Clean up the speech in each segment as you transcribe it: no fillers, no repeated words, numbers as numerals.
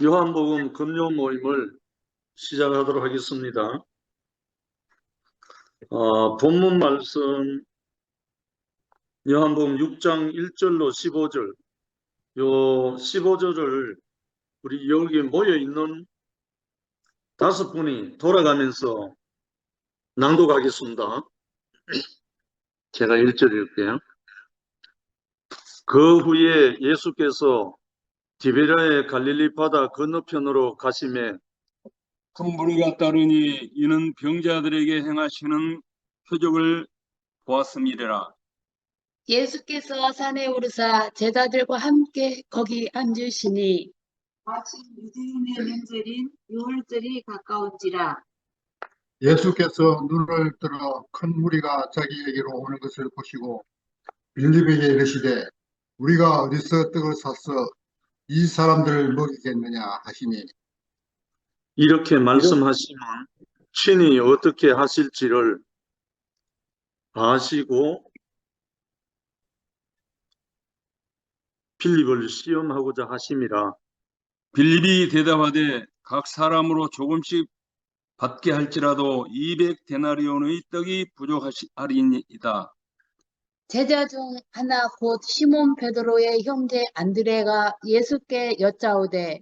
요한복음 금요 모임을 시작하도록 하겠습니다. 본문 말씀 요한복음 6장 1절로 15절, 요 15절을 우리 여기 모여있는 5분이 돌아가면서 낭독하겠습니다. 제가 1절 읽을게요. 그 후에 예수께서 디베랴의 갈릴리 바다 건너편으로 가시매 큰 무리가 따르니 이는 병자들에게 행하시는 표적을 보았음이라. 예수께서 산에 오르사 제자들과 함께 거기 앉으시니 마침 유대인의 명절인 유월절이 가까운지라. 예수께서 눈을 들어 큰 무리가 자기에게로 오는 것을 보시고 빌립에게 이르시되 우리가 어디서 떡을 사서 이 사람들을 먹이겠느냐 하시니 이렇게 말씀하시면 친히 어떻게 하실지를 아시고 빌립을 시험하고자 하심이라. 빌립이 대답하되 각 사람으로 조금씩 받게 할지라도 200데나리온의 떡이 부족하리이다. 제자 중 하나 곧 시몬 베드로의 형제 안드레가 예수께 여짜오되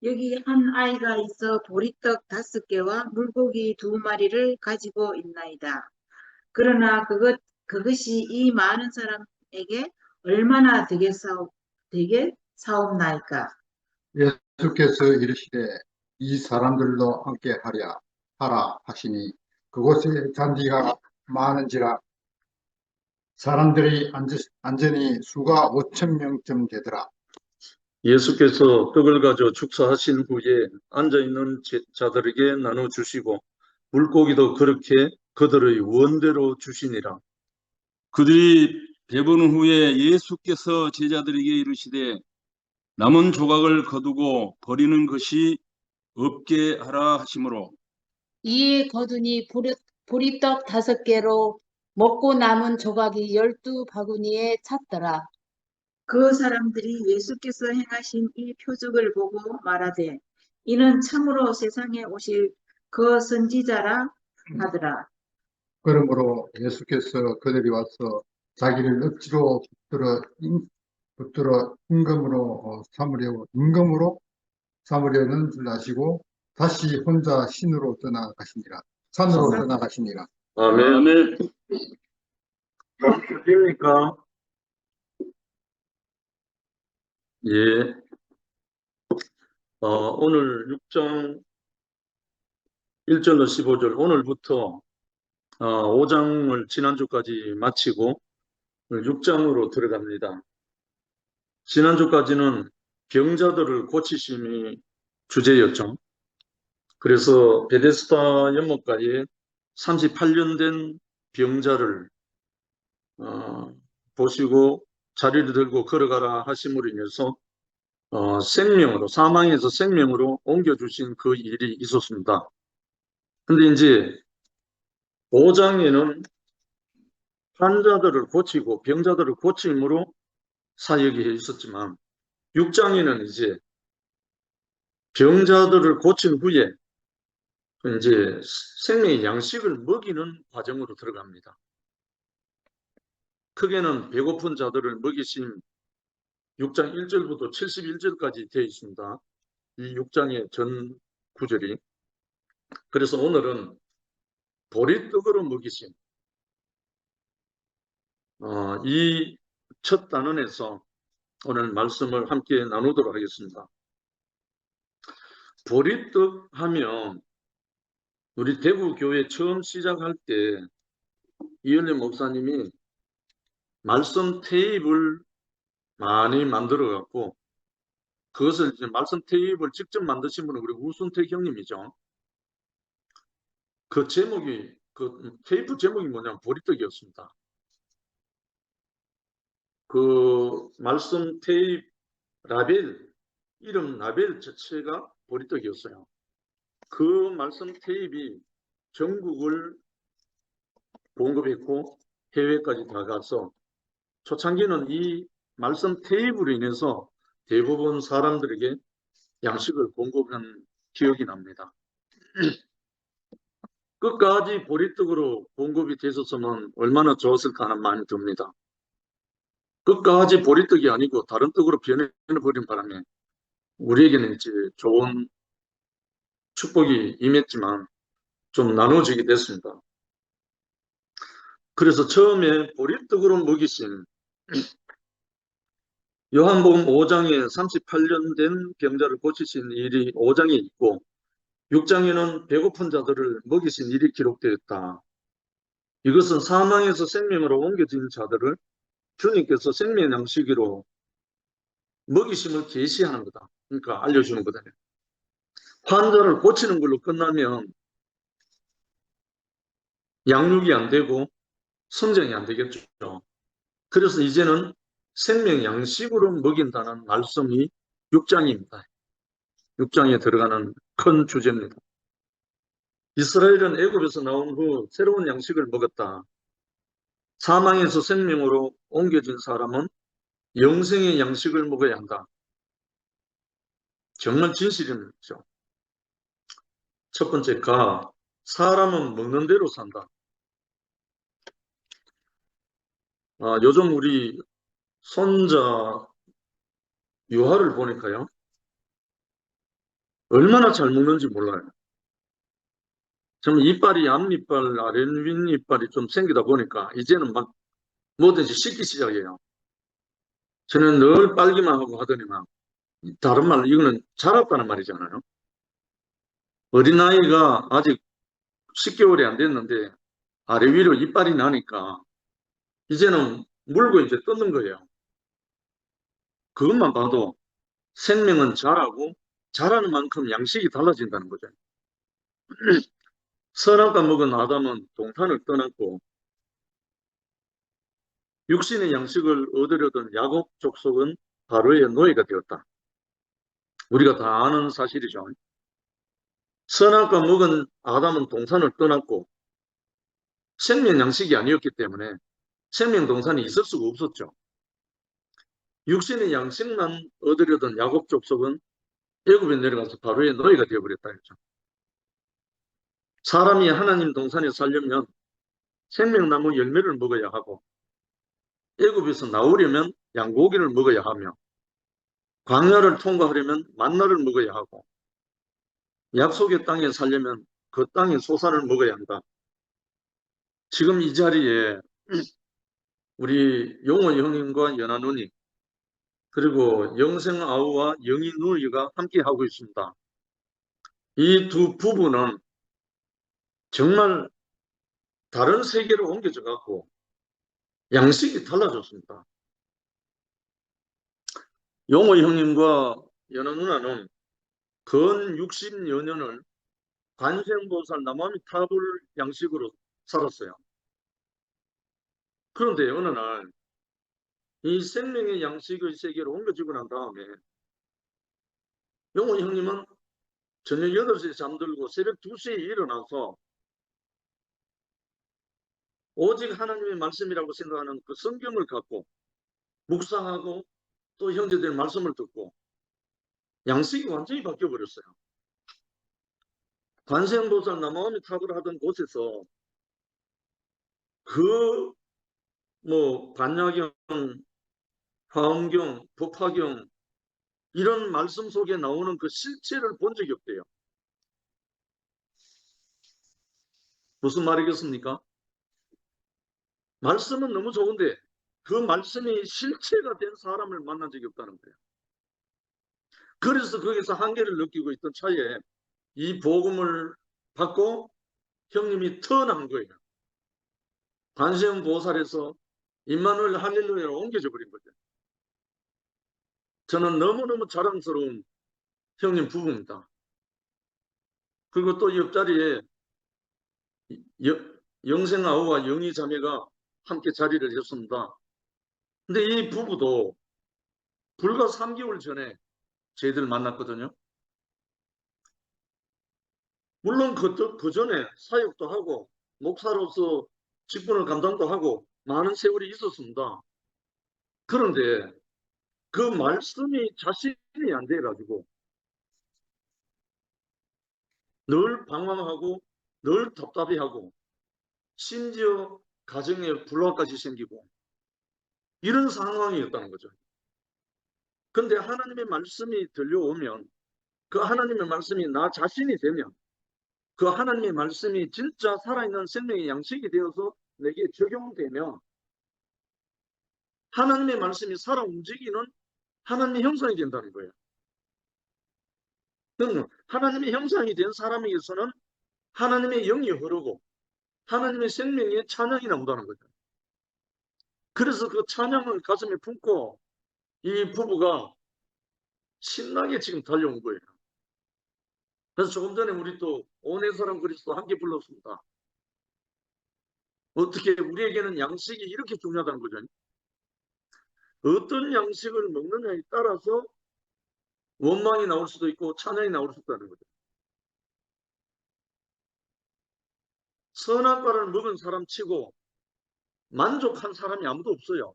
여기 한 아이가 있어 보리떡 5개와 물고기 2마리를 가지고 있나이다. 그러나 그것이 이 많은 사람에게 얼마나 되겠사옵나이까. 예수께서 이르시되 이 사람들도 함께 하라 하시니 그곳에 잔디가 많은지라 사람들이 안전히 수가 5,000명쯤 되더라. 예수께서 떡을 가져 축사하신 후에 앉아있는 자들에게 나눠주시고 물고기도 그렇게 그들의 원대로 주시니라. 그들이 배부른 후에 예수께서 제자들에게 이르시되 남은 조각을 거두고 버리는 것이 없게 하라 하시므로 이에 거두니 보리떡 5개로 먹고 남은 조각이 12바구니에 찼더라. 그 사람들이 예수께서 행하신 이 표적을 보고 말하되 이는 참으로 세상에 오실 그 선지자라 하더라. 그러므로 예수께서 그들이 와서 자기를 억지로 붙들어 임금으로 삼으려는 줄 아시고 다시 혼자 산으로 떠나가시니라. 아멘. 들립니까? 예. 오늘 6장 1절로 15절, 오늘부터 5장을 지난주까지 마치고 6장으로 들어갑니다. 지난주까지는 병자들을 고치심이 주제였죠. 그래서 베데스다 연못가에 38년 된 병자를 보시고 자리를 들고 걸어가라 하심으로 인해서 사망에서 생명으로 옮겨주신 그 일이 있었습니다. 근데 이제 5장에는 환자들을 고치고 병자들을 고침으로 사역이 해 있었지만 6장에는 이제 병자들을 고친 후에 이제 생명의 양식을 먹이는 과정으로 들어갑니다. 크게는 배고픈 자들을 먹이신 6장 1절부터 71절까지 되어 있습니다. 이 6장의 전 구절이. 그래서 오늘은 보리떡으로 먹이신 이 첫 단원에서 오늘 말씀을 함께 나누도록 하겠습니다. 보리떡 하면 우리 대구교회 처음 시작할 때 이은혜 목사님이 말씀 테이프를 많이 만들어 갖고 그것을 이제 말씀 테이프를 직접 만드신 분은 우리 우순택 형님이죠. 그 제목이 그 테이프 제목이 뭐냐면 보리떡이었습니다. 그 말씀 테이프 이름 라벨 자체가 보리떡이었어요. 그 말씀 테이프이 전국을 공급했고 해외까지 다 가서 초창기는 이 말씀 테이프로 인해서 대부분 사람들에게 양식을 공급한 기억이 납니다. 끝까지 보리떡으로 공급이 됐었으면 얼마나 좋았을까 하는 마음이 듭니다. 끝까지 보리떡이 아니고 다른 떡으로 변해버린 바람에 우리에게는 이제 좋은 축복이 임했지만 좀 나눠지게 됐습니다. 그래서 처음에 보리떡으로 먹이신 요한복음 5장에 38년 된 병자를 고치신 일이 5장에 있고 6장에는 배고픈 자들을 먹이신 일이 기록되었다. 이것은 사망에서 생명으로 옮겨진 자들을 주님께서 생명의 양식으로 먹이심을 계시하는 거다. 그러니까 알려주는 거다. 환자를 고치는 걸로 끝나면 양육이 안 되고 성장이 안 되겠죠. 그래서 이제는 생명 양식으로 먹인다는 말씀이 6장입니다. 6장에 들어가는 큰 주제입니다. 이스라엘은 애굽에서 나온 후 새로운 양식을 먹었다. 사망에서 생명으로 옮겨진 사람은 영생의 양식을 먹어야 한다. 정말 진실이죠. 첫 번째, 사람은 먹는 대로 산다. 요즘 우리 손자 유아를 보니까요. 얼마나 잘 먹는지 몰라요. 정말 이빨이 앞니빨, 아랫윗니빨이 좀 생기다 보니까 이제는 막 뭐든지 씻기 시작해요. 저는 늘 빨기만 하고 하더니만 다른 말로 이거는 자랐다는 말이잖아요. 어린아이가 아직 10개월이 안 됐는데 아래 위로 이빨이 나니까 이제는 물고 이제 뜯는 거예요. 그것만 봐도 생명은 자라고 자라는 만큼 양식이 달라진다는 거죠. 선악과 먹은 아담은 동산을 떠났고 육신의 양식을 얻으려던 야곱 족속은 바로의 노예가 되었다. 우리가 다 아는 사실이죠. 선악과 먹은 아담은 동산을 떠났고 생명 양식이 아니었기 때문에 생명 동산이 있을 수가 없었죠. 육신의 양식만 얻으려던 야곱 족속은 애굽에 내려가서 바로의 노예가 되어버렸다 했죠. 사람이 하나님 동산에 살려면 생명나무 열매를 먹어야 하고 애굽에서 나오려면 양고기를 먹어야 하며 광야를 통과하려면 만나를 먹어야 하고 약속의 땅에 살려면 그 땅의 소산을 먹어야 한다. 지금 이 자리에 우리 용호 형님과 연하 누님 그리고 영생 아우와 영희 누이가 함께 하고 있습니다. 이 두 부부는 정말 다른 세계로 옮겨져 갖고 양식이 달라졌습니다. 용호 형님과 연하 누나는 근 60여 년을 관세음보살 남아미 타불 양식으로 살았어요. 그런데 어느 날 이 생명의 양식의 세계로 옮겨지고 난 다음에 용호 형님은 저녁 8시에 잠들고 새벽 2시에 일어나서 오직 하나님의 말씀이라고 생각하는 그 성경을 갖고 묵상하고 또 형제들 말씀을 듣고 양식이 완전히 바뀌어버렸어요. 관세음보살 남아미 탑을 하던 곳에서 그 반야경, 화엄경, 법화경 이런 말씀 속에 나오는 그 실체를 본 적이 없대요. 무슨 말이겠습니까? 말씀은 너무 좋은데 그 말씀이 실체가 된 사람을 만난 적이 없다는 거예요. 그래서 거기서 한계를 느끼고 있던 차에 이 복음을 받고 형님이 태어난 거예요. 관세음 보살에서 임마누엘 할렐루야로 옮겨져 버린 거죠. 저는 너무너무 자랑스러운 형님 부부입니다. 그리고 또 옆자리에 영생 아우와 영희 자매가 함께 자리를 했습니다. 근데 이 부부도 불과 3개월 전에 저희들 만났거든요. 물론 그 전에 사역도 하고 목사로서 직분을 감당도 하고 많은 세월이 있었습니다. 그런데 그 말씀이 자신이 안 돼가지고 늘 방황하고 늘 답답해하고 심지어 가정에 불화까지 생기고 이런 상황이었다는 거죠. 근데 하나님의 말씀이 들려오면 그 하나님의 말씀이 나 자신이 되면 그 하나님의 말씀이 진짜 살아있는 생명의 양식이 되어서 내게 적용되면 하나님의 말씀이 살아 움직이는 하나님의 형상이 된다는 거예요. 그러면 하나님의 형상이 된 사람에게서는 하나님의 영이 흐르고 하나님의 생명의 찬양이 나온다는 거죠. 그래서 그 찬양을 가슴에 품고 이 부부가 신나게 지금 달려온 거예요. 그래서 조금 전에 우리 또 오네사랑 그리스도 함께 불렀습니다. 어떻게 우리에게는 양식이 이렇게 중요하다는 거죠. 어떤 양식을 먹느냐에 따라서 원망이 나올 수도 있고 찬양이 나올 수도 있다는 거죠. 선악과를 먹은 사람 치고 만족한 사람이 아무도 없어요.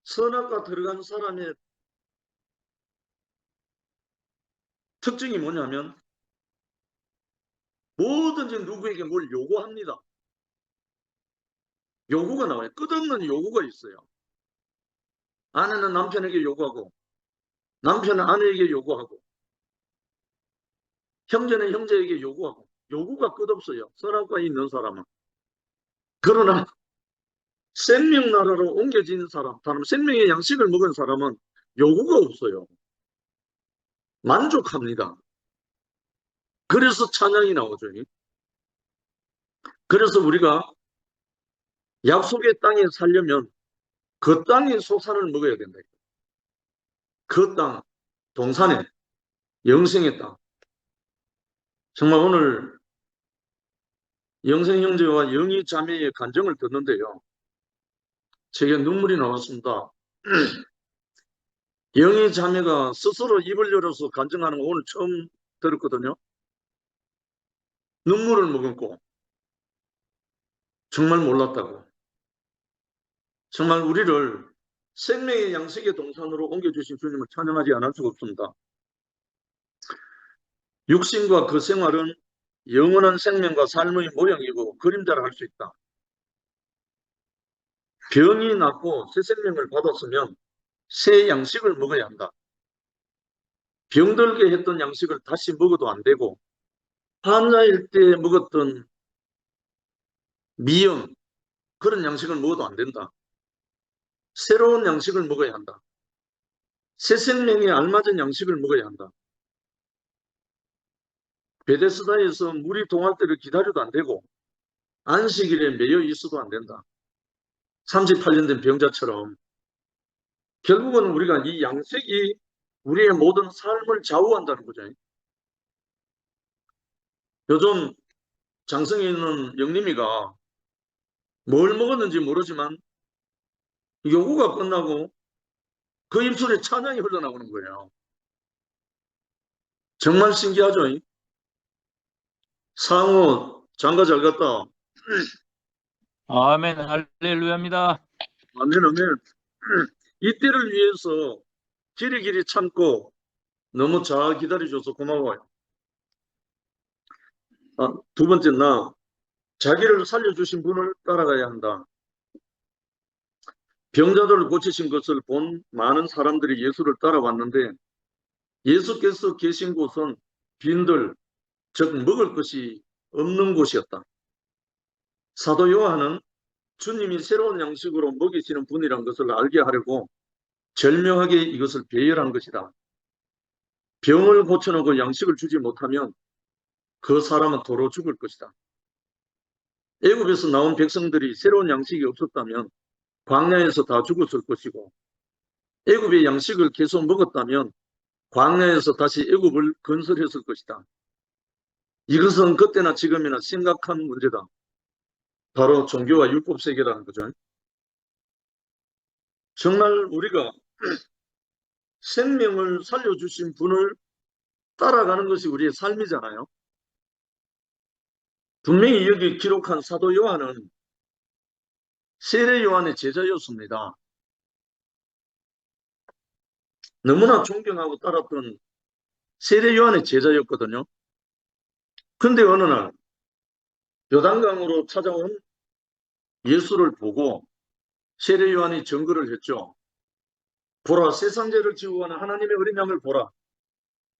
선악과 들어간 사람의 특징이 뭐냐면 뭐든지 누구에게 뭘 요구합니다. 요구가 나와요. 끝없는 요구가 있어요. 아내는 남편에게 요구하고 남편은 아내에게 요구하고 형제는 형제에게 요구하고 요구가 끝없어요. 선악과에 있는 사람은. 그러나 생명나라로 옮겨진 사람, 다른 생명의 양식을 먹은 사람은 요구가 없어요. 만족합니다. 그래서 찬양이 나오죠. 그래서 우리가 약속의 땅에 살려면 그 땅의 소산을 먹어야 된다. 그 땅, 동산에, 영생의 땅. 정말 오늘 영생 형제와 영희 자매의 간증을 듣는데요. 제게 눈물이 나왔습니다. 영희 자매가 스스로 입을 열어서 간증하는 거 오늘 처음 들었거든요. 눈물을 머금고 정말 몰랐다고. 정말 우리를 생명의 양식의 동산으로 옮겨주신 주님을 찬양하지 않을 수가 없습니다. 육신과 그 생활은 영원한 생명과 삶의 모형이고 그림자를 할 수 있다. 병이 낫고 새 생명을 받았으면 새 양식을 먹어야 한다. 병들게 했던 양식을 다시 먹어도 안 되고 환자일 때 먹었던 미영 그런 양식을 먹어도 안 된다. 새로운 양식을 먹어야 한다. 새 생명에 알맞은 양식을 먹어야 한다. 베데스다에서 물이 동할 때를 기다려도 안 되고 안식일에 매여 있어도 안 된다. 38년 된 병자처럼 결국은 우리가 이 양식이 우리의 모든 삶을 좌우한다는 거죠. 요즘 장성에 있는 영림이가 뭘 먹었는지 모르지만 요구가 끝나고 그 입술에 찬양이 흘러나오는 거예요. 정말 신기하죠? 상호 장가 잘 갔다. 아멘, 할렐루야입니다. 아멘 아멘. 이때를 위해서 길이 참고 너무 잘 기다려줘서 고마워요. 두 번째 나 자기를 살려주신 분을 따라가야 한다. 병자들을 고치신 것을 본 많은 사람들이 예수를 따라왔는데 예수께서 계신 곳은 빈들, 즉 먹을 것이 없는 곳이었다. 사도 요한은 주님이 새로운 양식으로 먹이시는 분이란 것을 알게 하려고 절묘하게 이것을 배열한 것이다. 병을 고쳐놓고 양식을 주지 못하면 그 사람은 도로 죽을 것이다. 애굽에서 나온 백성들이 새로운 양식이 없었다면 광야에서 다 죽었을 것이고 애굽의 양식을 계속 먹었다면 광야에서 다시 애굽을 건설했을 것이다. 이것은 그때나 지금이나 심각한 문제다. 바로 종교와 율법 세계라는 거죠. 정말 우리가 생명을 살려주신 분을 따라가는 것이 우리의 삶이잖아요. 분명히 여기 기록한 사도 요한은 세례 요한의 제자였습니다. 너무나 존경하고 따랐던 세례 요한의 제자였거든요. 근데 어느 날 요단강으로 찾아온 예수를 보고 세례 요한이 증거를 했죠. 보라, 세상 죄를 지우고 가는 하나님의 어린 양을 보라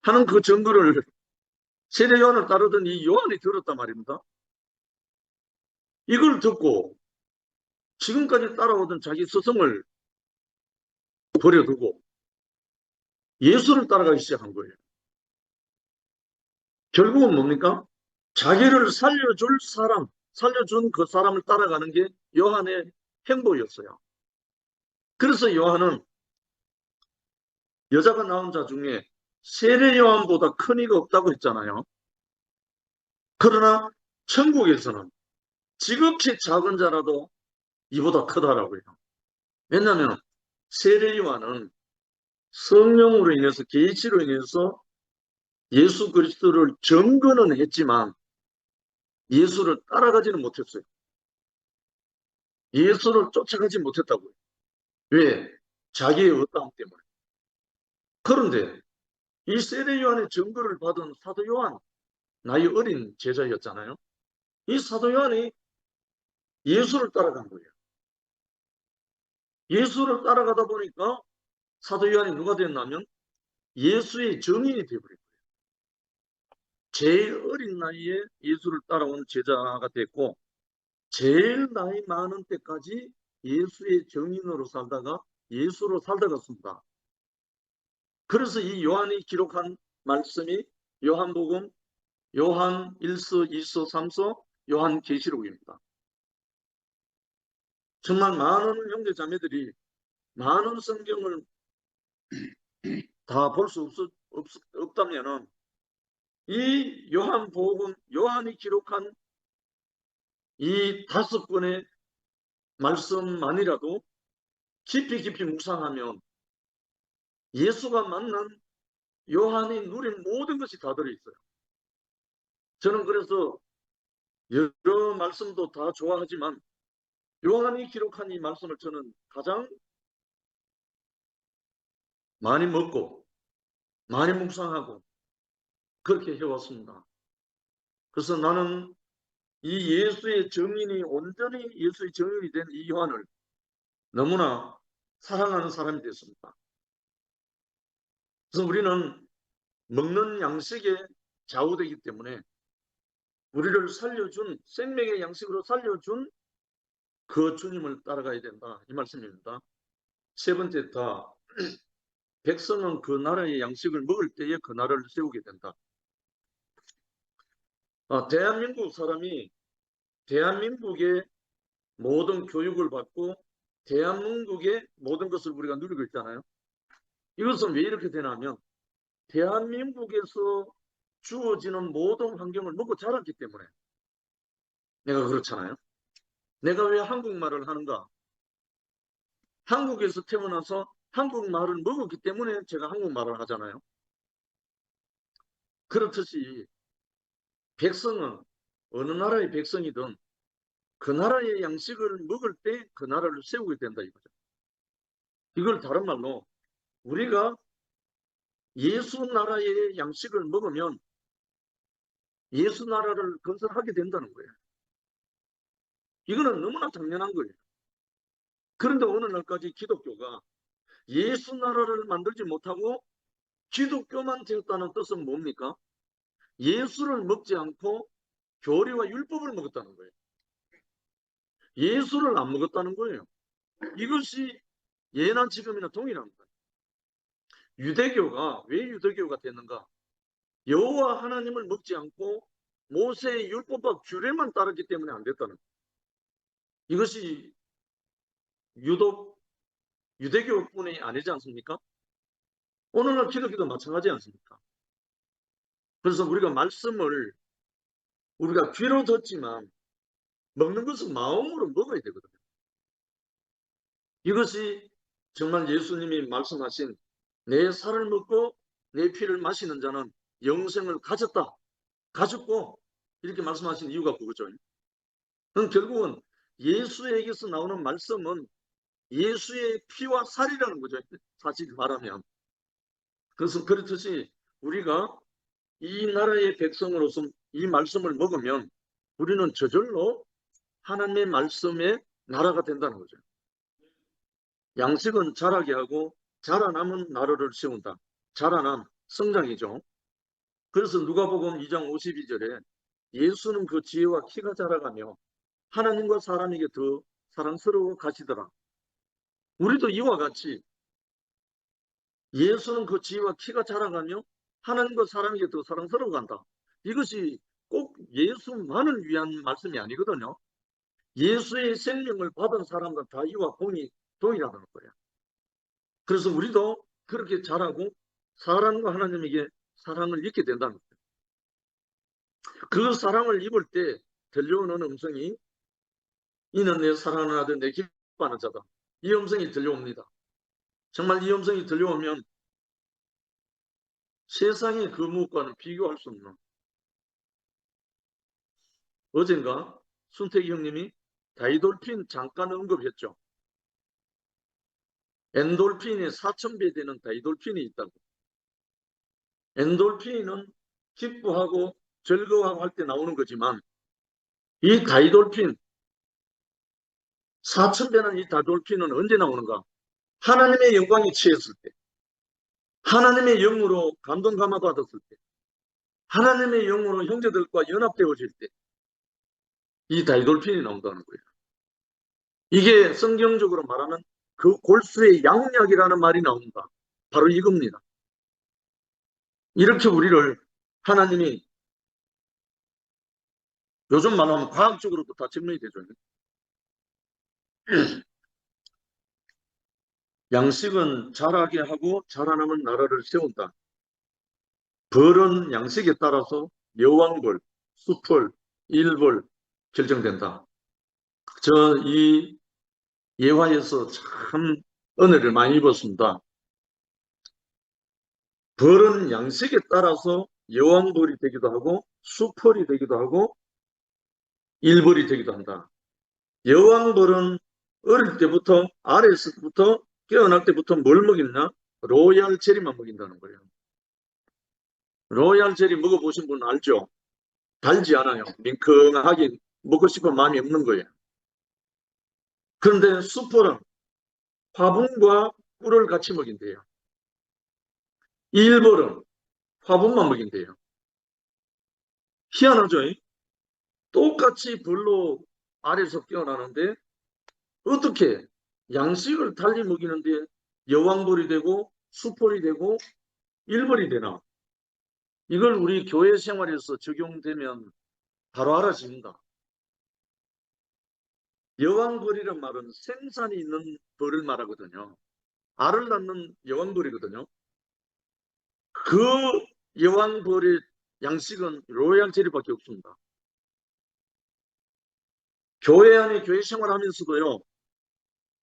하는 그 증거를 세례 요한을 따르던 이 요한이 들었단 말입니다. 이걸 듣고 지금까지 따라오던 자기 스승을 버려두고 예수를 따라가기 시작한 거예요. 결국은 뭡니까? 자기를 살려줄 사람, 살려준 그 사람을 따라가는 게 요한의 행보였어요. 그래서 요한은 여자가 낳은 자 중에 세례 요한보다 큰 이가 없다고 했잖아요. 그러나 천국에서는 지극히 작은 자라도 이보다 크다라고요. 왜냐하면 세례 요한은 성령으로 인해서, 계시로 인해서 예수 그리스도를 증거는 했지만 예수를 따라가지는 못했어요. 예수를 쫓아가지 못했다고요. 왜? 자기의 어떠함 때문에. 그런데 이 세례 요한의 증거를 받은 사도 요한, 나이 어린 제자였잖아요. 이 사도 요한이 예수를 따라간 거예요. 예수를 따라가다 보니까 사도 요한이 누가 됐냐면 예수의 증인이 되어버린 거예요. 제일 어린 나이에 예수를 따라온 제자가 됐고 제일 나이 많은 때까지 예수의 증인으로 살다가 예수로 살다갔습니다. 그래서 이 요한이 기록한 말씀이 요한복음, 요한 1서, 2서, 3서, 요한 계시록입니다. 정말 많은 형제 자매들이 많은 성경을 다 볼 수 없다면은 이 요한복음, 요한이 기록한 이 5권의 말씀만이라도 깊이 묵상하면 예수가 만난 요한이 누린 모든 것이 다 들어있어요. 저는 그래서 여러 말씀도 다 좋아하지만 요한이 기록한 이 말씀을 저는 가장 많이 먹고 많이 묵상하고 그렇게 해왔습니다. 그래서 나는 이 예수의 증인이, 온전히 예수의 증인이 된 이 요한을 너무나 사랑하는 사람이 됐습니다. 그래서 우리는 먹는 양식에 좌우되기 때문에 우리를 살려준, 생명의 양식으로 살려준 그 주님을 따라가야 된다, 이 말씀입니다. 세 번째, 다 백성은 그 나라의 양식을 먹을 때에 그 나라를 세우게 된다. 대한민국 사람이 대한민국의 모든 교육을 받고 대한민국의 모든 것을 우리가 누리고 있잖아요. 이것은 왜 이렇게 되냐면 대한민국에서 주어지는 모든 환경을 먹고 자랐기 때문에. 내가 그렇잖아요. 내가 왜 한국말을 하는가? 한국에서 태어나서 한국말을 먹었기 때문에 제가 한국말을 하잖아요. 그렇듯이 백성은 어느 나라의 백성이든 그 나라의 양식을 먹을 때 그 나라를 세우게 된다 이거죠. 이걸 다른 말로 우리가 예수 나라의 양식을 먹으면 예수 나라를 건설하게 된다는 거예요. 이거는 너무나 당연한 거예요. 그런데 오늘날까지 기독교가 예수 나라를 만들지 못하고 기독교만 되었다는 뜻은 뭡니까? 예수를 먹지 않고 교리와 율법을 먹었다는 거예요. 예수를 안 먹었다는 거예요. 이것이 예나 지금이나 동일한 거예요. 유대교가 왜 유대교가 됐는가? 여호와 하나님을 먹지 않고 모세의 율법과 규례만 따르기 때문에 안 됐다는 거예요. 이것이 유독 유대교뿐이 아니지 않습니까? 오늘날 기독교도 마찬가지 않습니까? 그래서 우리가 말씀을 우리가 귀로 듣지만 먹는 것은 마음으로 먹어야 되거든요. 이것이 정말 예수님이 말씀하신 내 살을 먹고 내 피를 마시는 자는 영생을 가졌다, 가졌고 이렇게 말씀하신 이유가 그거죠. 그럼 결국은 예수에게서 나오는 말씀은 예수의 피와 살이라는 거죠. 사실 말하면. 그래서 그렇듯이 우리가 이 나라의 백성으로서 이 말씀을 먹으면 우리는 저절로 하나님의 말씀의 나라가 된다는 거죠. 양식은 자라게 하고 자라남은 나라를 세운다. 자라남, 성장이죠. 그래서 누가복음 2장 52절에 예수는 그 지혜와 키가 자라가며 하나님과 사람에게 더 사랑스러워 가시더라. 우리도 이와 같이 예수는 그 지혜와 키가 자라가며 하나님과 사람에게 더 사랑스러워 간다. 이것이 꼭 예수만을 위한 말씀이 아니거든요. 예수의 생명을 받은 사람들은 다 이와 공이 동일하다는 거예요. 그래서 우리도 그렇게 자라고 사람과 하나님에게 사랑을 입게 된다는 거예요. 그 사랑을 입을 때 들려오는 음성이 이는 내 사랑하는 아들 내 기뻐하는 자다. 이 음성이 들려옵니다. 정말 이 음성이 들려오면 세상의 그 무엇과는 비교할 수 없는, 어젠가 순택이 형님이 다이돌핀 잠깐 언급했죠. 엔돌핀의 4000배 되는 다이돌핀이 있다고. 엔돌핀은 기뻐하고 즐거워하고 할 때 나오는 거지만 이 다이돌핀 4000배는 이 다이돌핀은 언제 나오는가? 하나님의 영광에 취했을 때, 하나님의 영으로 감동 감화 받았을 때, 하나님의 영으로 형제들과 연합되어질 때 이 다이돌핀이 나온다는 거예요. 이게 성경적으로 말하는 그 골수의 양약이라는 말이 나온다. 바로 이겁니다. 이렇게 우리를 하나님이, 요즘 말하면 과학적으로도 다 증명이 되죠. 양식은 자라게 하고 자라나는 나라를 세운다. 벌은 양식에 따라서 여왕벌, 수벌, 일벌 결정된다. 이 예화에서 참 은혜를 많이 입었습니다. 벌은 양식에 따라서 여왕벌이 되기도 하고 수벌이 되기도 하고 일벌이 되기도 한다. 여왕벌은 어릴 때부터, 아래에서부터 깨어날 때부터 뭘 먹였나? 로얄 체리만 먹인다는 거예요. 로얄 체리 먹어보신 분 알죠? 달지 않아요. 밍컹하게 먹고 싶은 마음이 없는 거예요. 그런데 수풀은 화분과 꿀을 같이 먹인대요. 일벌은 화분만 먹인대요. 희한하죠? 똑같이 벌로 아래에서 깨어나는데 어떻게 양식을 달리 먹이는데 여왕벌이 되고 수풀이 되고 일벌이 되나? 이걸 우리 교회 생활에서 적용되면 바로 알아집니다. 여왕벌이란 말은 생산이 있는 벌을 말하거든요. 알을 낳는 여왕벌이거든요. 그 여왕벌의 양식은 로얄 제리밖에 없습니다. 교회 안에 교회 생활하면서도요,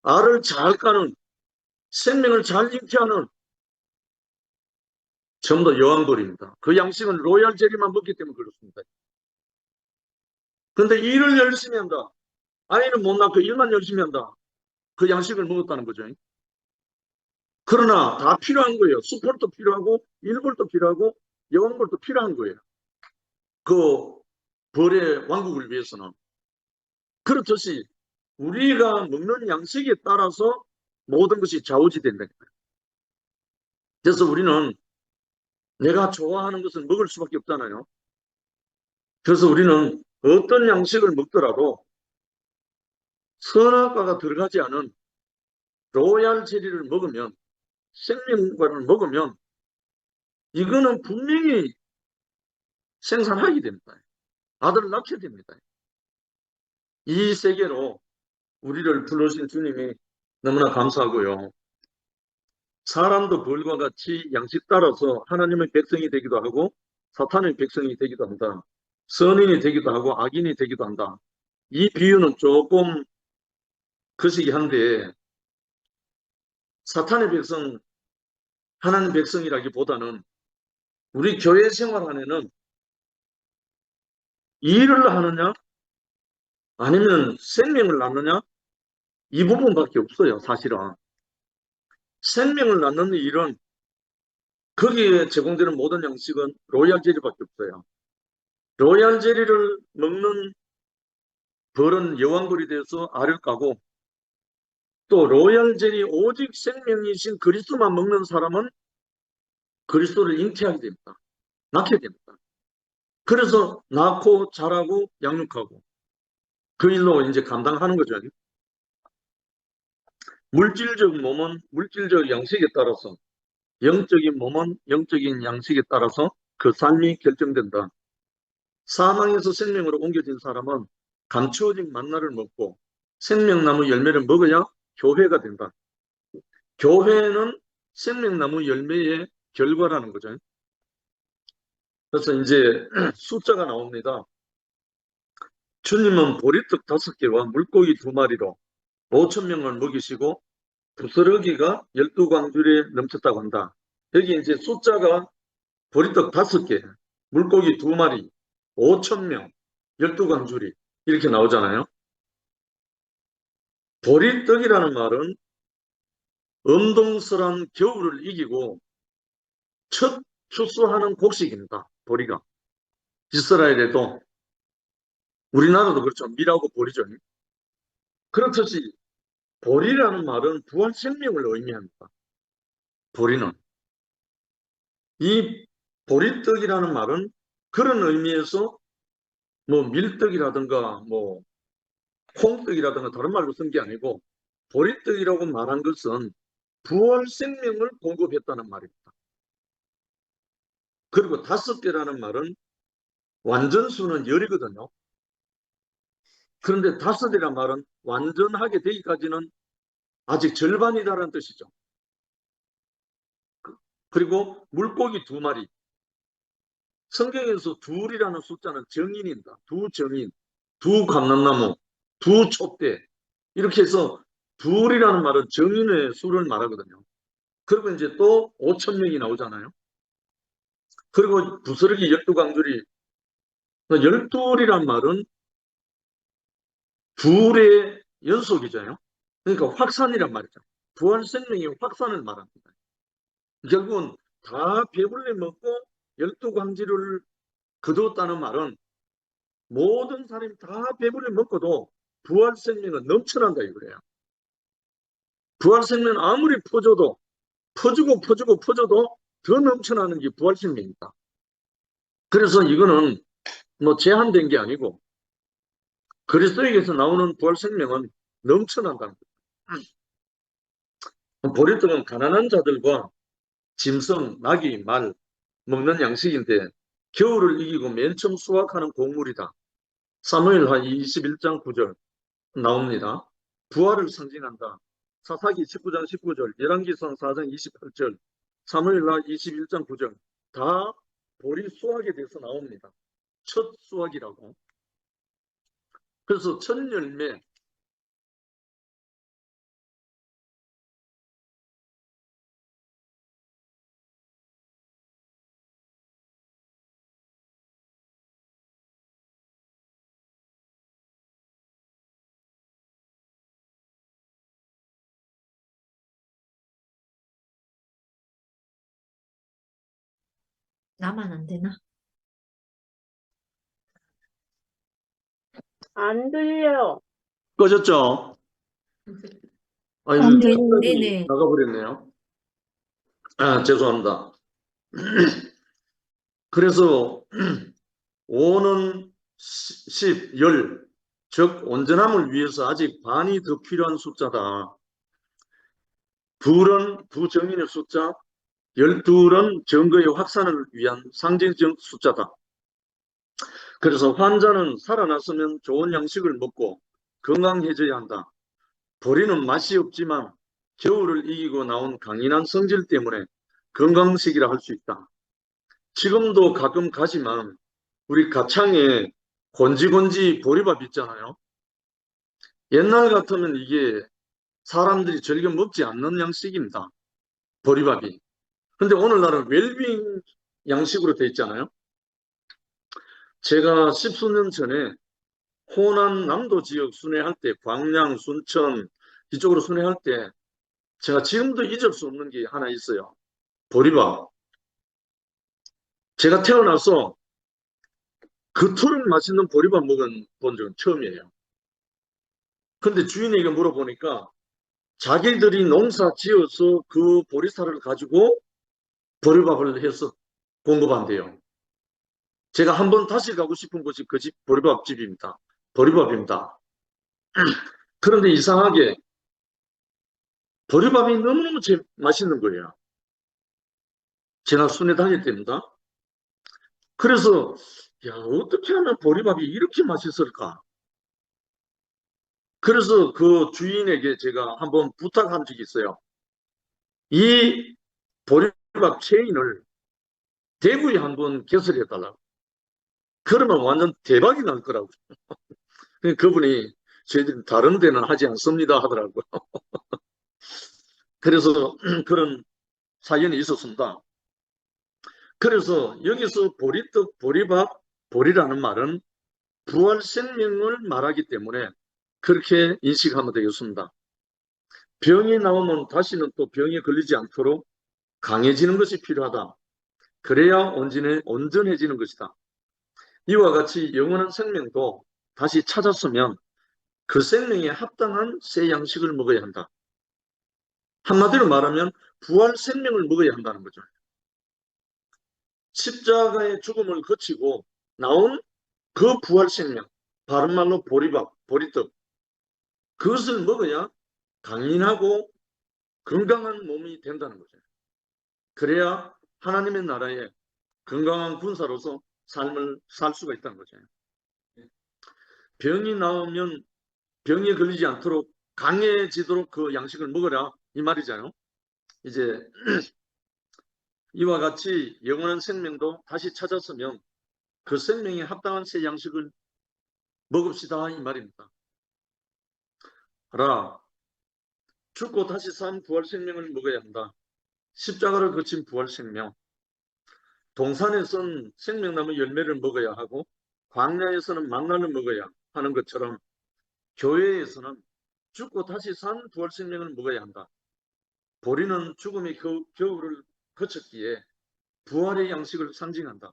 알을 잘 까는, 생명을 잘 잉태하는 전부 다 여왕벌입니다. 그 양식은 로얄 제리만 먹기 때문에 그렇습니다. 그런데 일을 열심히 한다. 아이는 못 낳고 일만 열심히 한다. 그 양식을 먹었다는 거죠. 그러나 다 필요한 거예요. 수풀도 필요하고 일벌도 필요하고 여왕벌도 필요한 거예요. 그 벌의 왕국을 위해서는. 그렇듯이 우리가 먹는 양식에 따라서 모든 것이 좌우지된다는 거예요. 그래서 우리는 내가 좋아하는 것을 먹을 수밖에 없잖아요. 그래서 우리는 어떤 양식을 먹더라도 선악과가 들어가지 않은 로얄 체리를 먹으면, 생명과를 먹으면 이거는 분명히 생산하게 됩니다. 아들을 낳게 됩니다. 이 세계로 우리를 불러주신 주님이 너무나 감사하고요. 사람도 벌과 같이 양식 따라서 하나님의 백성이 되기도 하고 사탄의 백성이 되기도 한다. 선인이 되기도 하고 악인이 되기도 한다. 이 비유는 조금 거시기 한데 사탄의 백성, 하나님 백성이라기보다는 우리 교회 생활 안에는 일을 하느냐 아니면 생명을 낳느냐 이 부분밖에 없어요. 사실은 생명을 낳는 일은 거기에 제공되는 모든 양식은 로얄 제리밖에 없어요. 로얄 젤리를 먹는 벌은 여왕벌이 되어서 알을 까고, 또 로얄 젤리 오직 생명이신 그리스도만 먹는 사람은 그리스도를 잉태하게 됩니다. 낳게 됩니다. 그래서 낳고 자라고 양육하고 그 일로 이제 감당하는 거죠. 물질적 몸은 물질적 양식에 따라서, 영적인 몸은 영적인 양식에 따라서 그 삶이 결정된다. 사망에서 생명으로 옮겨진 사람은 감추어진 만나를 먹고 생명나무 열매를 먹어야 교회가 된다. 교회는 생명나무 열매의 결과라는 거죠. 그래서 이제 숫자가 나옵니다. 주님은 보리떡 5개와 물고기 2마리로 5,000명을 먹이시고 부스러기가 12광줄에 넘쳤다고 한다. 여기 이제 숫자가 보리떡 5개, 물고기 2마리, 5,000명, 12광줄이 이렇게 나오잖아요. 보리떡이라는 말은 엄동설한 겨울을 이기고 첫 추수하는 곡식입니다. 보리가. 이스라엘에도, 우리나라도 그렇죠. 밀하고 보리죠. 그렇듯이 보리라는 말은 부활 생명을 의미합니다. 보리는. 이 보리떡이라는 말은 그런 의미에서 뭐 밀떡이라든가 뭐 콩떡이라든가 다른 말로 쓴 게 아니고, 보리떡이라고 말한 것은 부활 생명을 공급했다는 말입니다. 그리고 5개라는 말은 완전수는 열이거든요. 그런데 5이라는 말은 완전하게 되기까지는 아직 절반이다라는 뜻이죠. 그리고 물고기 2마리. 성경에서 둘이라는 숫자는 정인입니다. 두 정인, 두 감람나무, 두 촛대. 이렇게 해서 둘이라는 말은 정인의 수를 말하거든요. 그리고 이제 또 5,000명이 나오잖아요. 그리고 부스러기 12광줄이, 12이란 말은 둘의 연속이잖아요. 그러니까 확산이란 말이죠. 부활 생명의 확산을 말합니다. 결국은 다 배불리 먹고 12광지를 거두었다는 말은 모든 사람이 다 배불리 먹고도 부활 생명은 넘쳐난다 이거예요. 부활 생명은 아무리 퍼져도 퍼주고 더 넘쳐나는 게 부활 생명입니다. 그래서 이거는 뭐 제한된 게 아니고 그리스도에게서 나오는 부활 생명은 넘쳐난다는 거예요. 보리떡은 가난한 자들과 짐승, 나귀, 말 먹는 양식인데 겨울을 이기고 맨 처음 수확하는 곡물이다. 사무엘하 21장 9절 나옵니다. 부활을 상징한다. 사사기 19장 19절, 열왕기상 4장 28절, 사무엘하 21장 9절 다 보리 수확에 대해서 나옵니다. 첫 수확이라고. 그래서 첫 열매, 나만 안 되나? 안 들려요. 꺼졌죠? 아니, 안 갑자기 네네. 나가버렸네요. 아, 죄송합니다. 그래서 5는 10, 열, 즉 온전함을 위해서 아직 반이 더 필요한 숫자다. 둘은 부정인의 숫자, 12는 증거의 확산을 위한 상징적 숫자다. 그래서 환자는 살아났으면 좋은 양식을 먹고 건강해져야 한다. 보리는 맛이 없지만 겨울을 이기고 나온 강인한 성질 때문에 건강식이라 할 수 있다. 지금도 가끔 가지만 우리 가창에 곤지곤지 보리밥 있잖아요. 옛날 같으면 이게 사람들이 즐겨 먹지 않는 양식입니다. 보리밥이. 근데 오늘날은 웰빙 양식으로 돼 있잖아요. 제가 10수년 전에 호남 남도 지역 순회할 때, 광양, 순천 이쪽으로 순회할 때 제가 지금도 잊을 수 없는 게 하나 있어요. 보리밥. 제가 태어나서 그토록 맛있는 보리밥 먹은 본 적은 처음이에요. 근데 주인에게 물어보니까 자기들이 농사 지어서 그 보리쌀을 가지고 보리밥을 해서 공급한대요. 제가 한번 다시 가고 싶은 곳이 그 집 보리밥집입니다. 보리밥입니다. 그런데 이상하게 보리밥이 너무너무 맛있는 거예요. 제가 순회 다닐 때입니다. 그래서 야, 어떻게 하면 보리밥이 이렇게 맛있을까? 그래서 그 주인에게 제가 한번 부탁한 적이 있어요. 이 보리밥 체인을 대구에 한번 개설해달라고. 그러면 완전 대박이 날 거라고. 그분이 저희들이 다른 데는 하지 않습니다 하더라고요. 그래서 그런 사연이 있었습니다. 그래서 여기서 보리떡, 보리밥, 보리라는 말은 부활 생명을 말하기 때문에 그렇게 인식하면 되겠습니다. 병이 나오면 다시는 또 병에 걸리지 않도록 강해지는 것이 필요하다. 그래야 온전해지는 것이다. 이와 같이 영원한 생명도 다시 찾았으면 그 생명에 합당한 새 양식을 먹어야 한다. 한마디로 말하면 부활 생명을 먹어야 한다는 거죠. 십자가의 죽음을 거치고 나온 그 부활 생명, 바른말로 보리밥, 보리떡, 그것을 먹어야 강인하고 건강한 몸이 된다는 거죠. 그래야 하나님의 나라에 건강한 군사로서 삶을 살 수가 있다는 거죠. 병이 나오면 병에 걸리지 않도록 강해지도록 그 양식을 먹어라 이 말이잖아요. 이제 이와 같이 영원한 생명도 다시 찾았으면 그 생명에 합당한 새 양식을 먹읍시다 이 말입니다. 하라, 죽고 다시 산 부활 생명을 먹어야 한다. 십자가를 거친 부활 생명. 동산에서는 생명나무 열매를 먹어야 하고 광야에서는 만나를 먹어야 하는 것처럼 교회에서는 죽고 다시 산 부활 생명을 먹어야 한다. 보리는 죽음의 겨울을 거쳤기에 부활의 양식을 상징한다.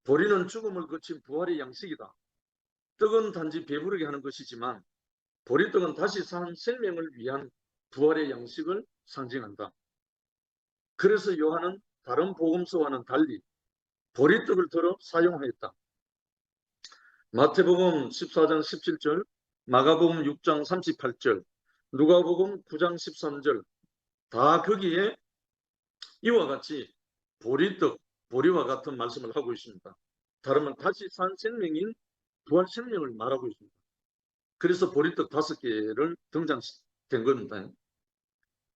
보리는 죽음을 거친 부활의 양식이다. 떡은 단지 배부르게 하는 것이지만 보리떡은 다시 산 생명을 위한 부활의 양식을 상징한다. 그래서 요한은 다른 복음서와는 달리 보리떡을 들어 사용하였다. 마태복음 14장 17절, 마가복음 6장 38절, 누가복음 9장 13절 다 거기에 이와 같이 보리떡, 보리와 같은 말씀을 하고 있습니다. 다른 말 다시 산 생명인 부활 생명을 말하고 있습니다. 그래서 보리떡 5개를 등장된 겁니다.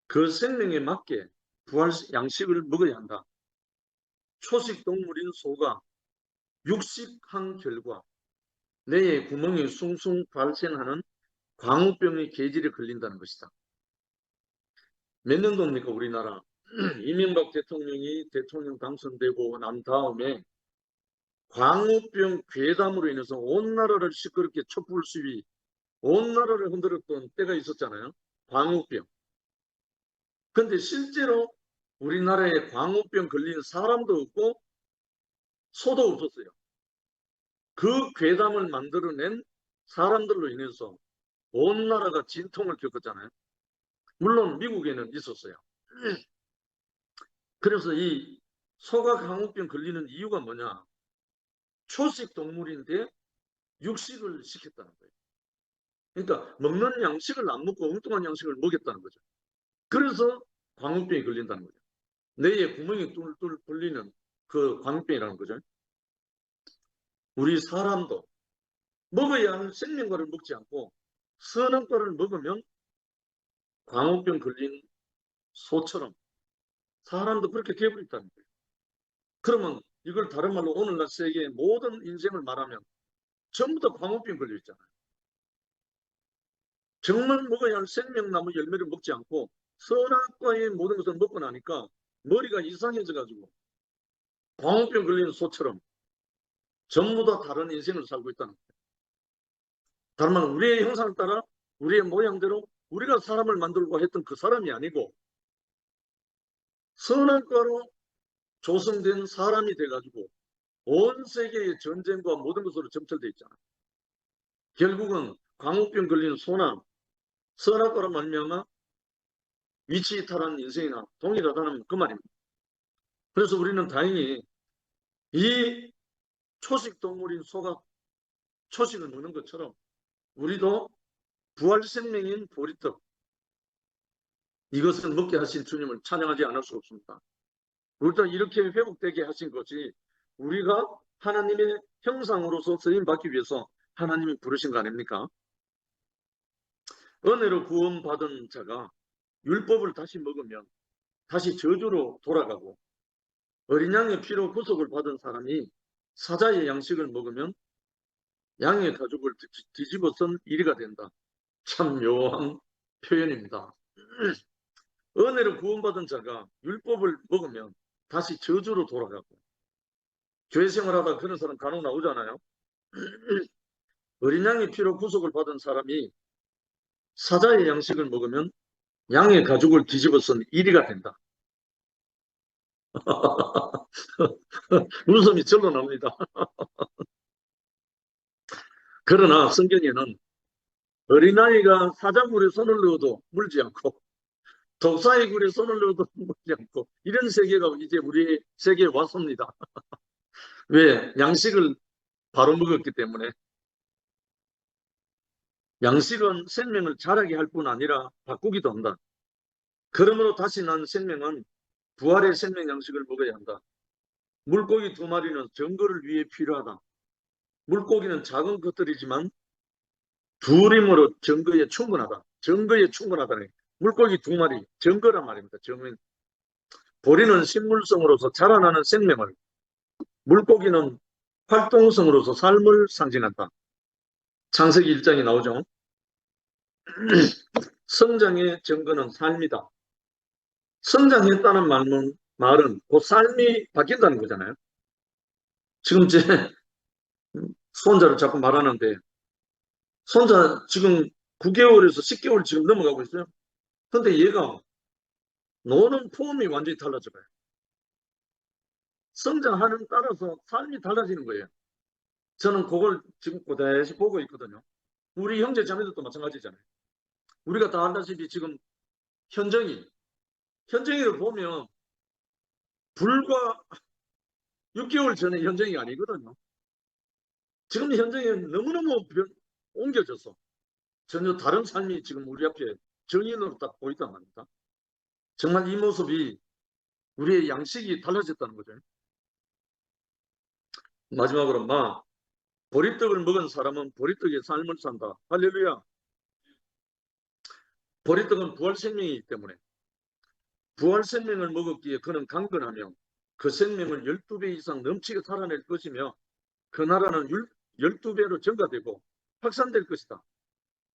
그 생명에 맞게 부활 양식을 먹어야 한다. 초식 동물인 소가 육식한 결과 뇌에 구멍이 숭숭 발생하는 광우병의 계질에 걸린다는 것이다. 몇 년도입니까 우리나라? 이명박 대통령이 대통령 당선되고 난 다음에 광우병 괴담으로 인해서 온 나라를 시끄럽게 촛불 시위, 온 나라를 흔들었던 때가 있었잖아요. 광우병. 근데 실제로 우리나라에 광우병 걸린 사람도 없고 소도 없었어요. 그 괴담을 만들어낸 사람들로 인해서 온 나라가 진통을 겪었잖아요. 물론 미국에는 있었어요. 그래서 이 소가 광우병 걸리는 이유가 뭐냐? 초식 동물인데 육식을 시켰다는 거예요. 그러니까 먹는 양식을 안 먹고 엉뚱한 양식을 먹였다는 거죠. 그래서 광우병이 걸린다는 거죠. 뇌에 구멍이 뚫뚫 뚫리는 그 광우병이라는 거죠. 우리 사람도 먹어야 하는 생명과를 먹지 않고 선한 과를 먹으면 광우병 걸린 소처럼 사람도 그렇게 되어버렸다는 거예요. 그러면 이걸 다른 말로 오늘날 세계의 모든 인생을 말하면 전부 다 광우병 걸려 있잖아요. 정말 먹어야 할 생명나무 열매를 먹지 않고 선악과의 모든 것을 먹고 나니까 머리가 이상해져 가지고 광우병 걸린 소처럼 전부 다 다른 인생을 살고 있다는 거예요. 다른 말은 우리의 형상을 따라 우리의 모양대로 우리가 사람을 만들고 했던 그 사람이 아니고 선악과로 조성된 사람이 돼가지고 온 세계의 전쟁과 모든 것으로 점철되어 있잖아. 결국은 광우병 걸리는 소나 선악과로 말미암아 위치 이탈한 인생이나 동일하다는 그 말입니다. 그래서 우리는 다행히 이 초식 동물인 소가 초식을 먹는 것처럼 우리도 부활 생명인 보리떡, 이것을 먹게 하신 주님을 찬양하지 않을 수 없습니다. 우리도 이렇게 회복되게 하신 것이 우리가 하나님의 형상으로서 쓰임받기 위해서 하나님이 부르신 거 아닙니까? 은혜로 구원받은 자가 율법을 다시 먹으면 다시 저주로 돌아가고, 어린 양의 피로 구속을 받은 사람이 사자의 양식을 먹으면 양의 가죽을 뒤집어 쓴 이리가 된다. 참 묘한 표현입니다. 은혜로 구원받은 자가 율법을 먹으면 다시 저주로 돌아가고, 교회 생활하다 그런 사람 간혹 나오잖아요. 어린 양의 피로 구속을 받은 사람이 사자의 양식을 먹으면 양의 가죽을 뒤집어 쓴 이리가 된다. 웃음이 절로 납니다. 그러나 성경에는 어린아이가 사자굴에 손을 넣어도 물지 않고 독사의 굴에 손을 넣어도 물지 않고 이런 세계가 이제 우리 세계에 왔습니다. 왜? 양식을 바로 먹었기 때문에. 양식은 생명을 자라게 할 뿐 아니라 바꾸기도 한다. 그러므로 다시 난 생명은 부활의 생명 양식을 먹어야 한다. 물고기 2마리는 증거를 위해 필요하다. 물고기는 작은 것들이지만 둘이므로 증거에 충분하다. 증거에 충분하다는 물고기 2마리, 증거란 말입니다. 증인. 보리는 식물성으로서 자라나는 생명을, 물고기는 활동성으로서 삶을 상징한다. 창세기 1장에 나오죠. 성장의 증거는 삶이다. 성장했다는 말은 그 삶이 바뀐다는 거잖아요. 지금 제 손자를 자꾸 말하는데, 손자 지금 9개월에서 10개월 지금 넘어가고 있어요. 근데 얘가 노는 폼이 완전히 달라져요. 성장하는 따라서 삶이 달라지는 거예요. 저는 그걸 지금 고대시 보고 있거든요. 우리 형제 자매들도 마찬가지잖아요. 우리가 다 알다시피 지금 현정이를 보면 불과 6개월 전에 현정이가 아니거든요. 지금 현정이는 너무너무 옮겨져서 전혀 다른 삶이 지금 우리 앞에 정인으로 딱 보이단 말입니다. 정말 이 모습이 우리의 양식이 달라졌다는 거죠. 마지막으로 보리떡을 먹은 사람은 보리떡의 삶을 산다. 할렐루야. 보리떡은 부활 생명이기 때문에 부활 생명을 먹었기에 그는 강건하며 그 생명을 12배 이상 넘치게 살아낼 것이며 그 나라는 12배로 증가되고 확산될 것이다.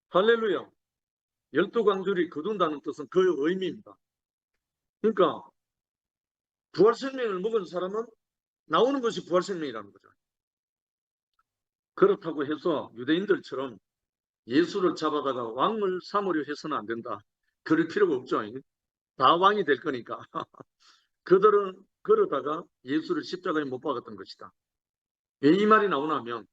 할렐루야. 12광줄이 거둔다는 뜻은 그 의미입니다. 그러니까 부활 생명을 먹은 사람은 나오는 것이 부활 생명이라는 거죠. 그렇다고 해서 유대인들처럼 예수를 잡아다가 왕을 삼으려 해서는 안 된다. 그럴 필요가 없죠. 다 왕이 될 거니까. 그들은 그러다가 예수를 십자가에 못 박았던 것이다. 왜 이 말이 나오냐면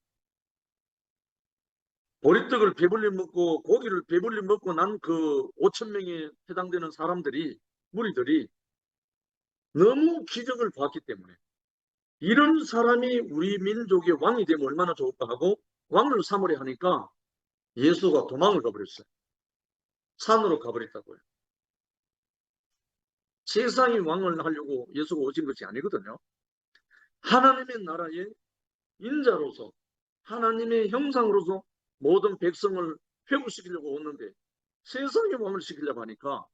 보리떡을 배불리 먹고 고기를 배불리 먹고 난 그 5,000명에 해당되는 사람들이, 무리들이 너무 기적을 봤기 때문에 이런 사람이 우리 민족의 왕이 되면 얼마나 좋을까 하고 왕을 삼으려 하니까 예수가 도망을 가버렸어요. 산으로 가버렸다고요. 세상이 왕을 하려고 예수가 오신 것이 아니거든요. 하나님의 나라의 인자로서 하나님의 형상으로서 모든 백성을 회복시키려고 오는데 세상의 왕을 시키려고 하니까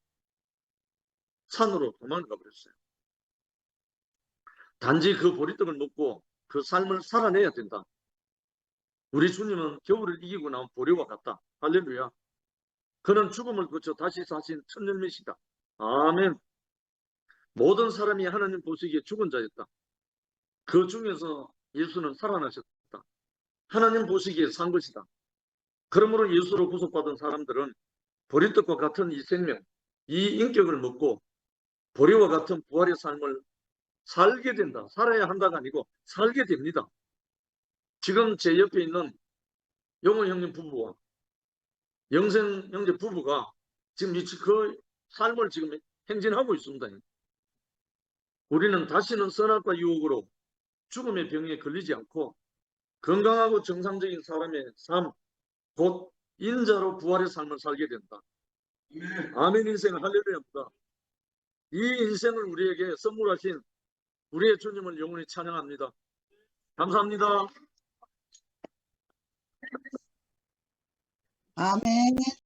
산으로 도망을 가버렸어요. 단지 그 보리떡을 먹고 그 삶을 살아내야 된다. 우리 주님은 겨울을 이기고 나온 보리와 같다. 할렐루야. 그는 죽음을 거쳐 다시 사신 첫 열매시다. 아멘. 모든 사람이 하나님 보시기에 죽은 자였다. 그 중에서 예수는 살아나셨다. 하나님 보시기에 산 것이다. 그러므로 예수로 구속받은 사람들은 보리떡과 같은 이 생명, 이 인격을 먹고 보리와 같은 부활의 삶을 살게 된다. 살아야 한다가 아니고 살게 됩니다. 지금 제 옆에 있는 영호 형님 부부와 영생 형제 부부가 지금 그 삶을 지금 행진하고 있습니다. 우리는 다시는 선악과 유혹으로 죽음의 병에 걸리지 않고 건강하고 정상적인 사람의 삶, 곧 인자로 부활의 삶을 살게 된다. 아멘 인생 할렐루야입니다. 이 인생을 우리에게 선물하신 우리의 주님을 영원히 찬양합니다. 감사합니다. 아멘.